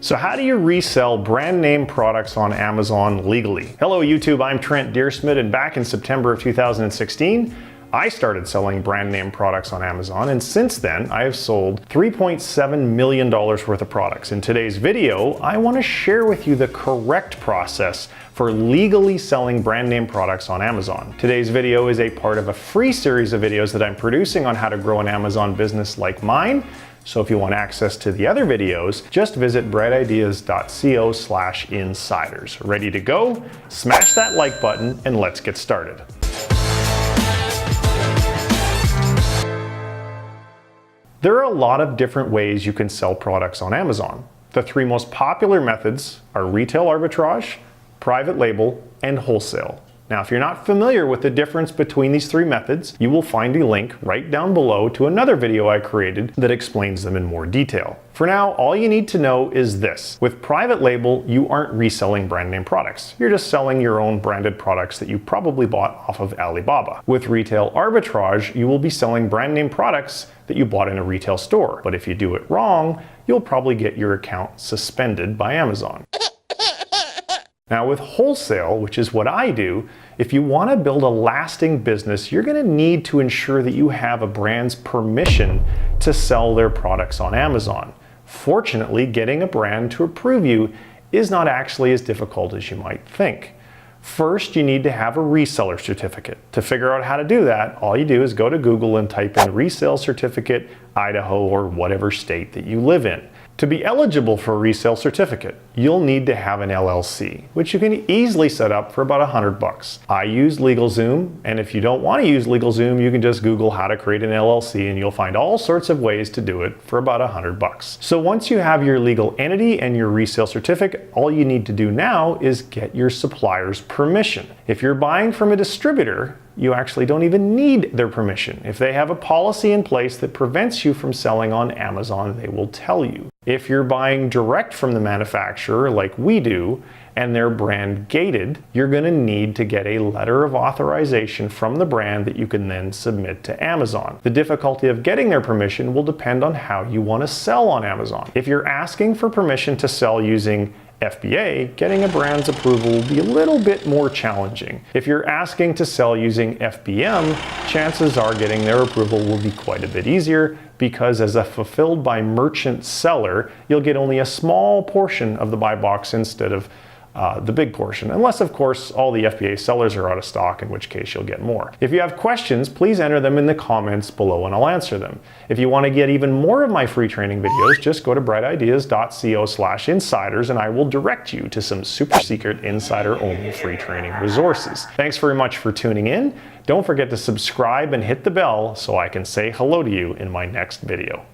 So how do you resell brand name products on Amazon legally? Hello YouTube, I'm Trent Dyrsmid, and back in September of 2016, I started selling brand name products on Amazon, and since then I have sold $3.7 million worth of products. In today's video, I want to share with you the correct process for legally selling brand name products on Amazon. Today's video is a part of a free series of videos that I'm producing on how to grow an Amazon business like mine. So if you want access to the other videos, just visit brightideas.co/insiders. Ready to go? Smash that like button and let's get started. There are a lot of different ways you can sell products on Amazon. The three most popular methods are retail arbitrage, private label, and wholesale. Now, if you're not familiar with the difference between these three methods, you will find a link right down below to another video I created that explains them in more detail. For now, all you need to know is this. With private label, you aren't reselling brand name products. You're just selling your own branded products that you probably bought off of Alibaba. With retail arbitrage, you will be selling brand name products that you bought in a retail store. But if you do it wrong, you'll probably get your account suspended by Amazon. Now with wholesale, which is what I do, if you want to build a lasting business, you're going to need to ensure that you have a brand's permission to sell their products on Amazon. Fortunately, getting a brand to approve you is not actually as difficult as you might think. First, you need to have a reseller certificate. To figure out how to do that, all you do is go to Google and type in Reseller Certificate, Idaho, or whatever state that you live in. To be eligible for a resale certificate, you'll need to have an LLC, which you can easily set up for about $100. I use LegalZoom, and if you don't want to use LegalZoom, you can just Google how to create an LLC and you'll find all sorts of ways to do it for about $100. So once you have your legal entity and your resale certificate, all you need to do now is get your supplier's permission. If you're buying from a distributor, you actually don't even need their permission. If they have a policy in place that prevents you from selling on Amazon, they will tell you. If you're buying direct from the manufacturer like we do, and they're brand gated, you're gonna need to get a letter of authorization from the brand that you can then submit to Amazon. The difficulty of getting their permission will depend on how you wanna sell on Amazon. If you're asking for permission to sell using FBA, getting a brand's approval will be a little bit more challenging. If you're asking to sell using FBM, chances are getting their approval will be quite a bit easier because as a fulfilled by merchant seller, you'll get only a small portion of the buy box instead of the big portion, unless of course all the FBA sellers are out of stock, in which case you'll get more. If you have questions, please enter them in the comments below and I'll answer them. If you want to get even more of my free training videos, just go to brightideas.co/insiders and I will direct you to some super secret insider only free training resources. Thanks very much for tuning in. Don't forget to subscribe and hit the bell so I can say hello to you in my next video.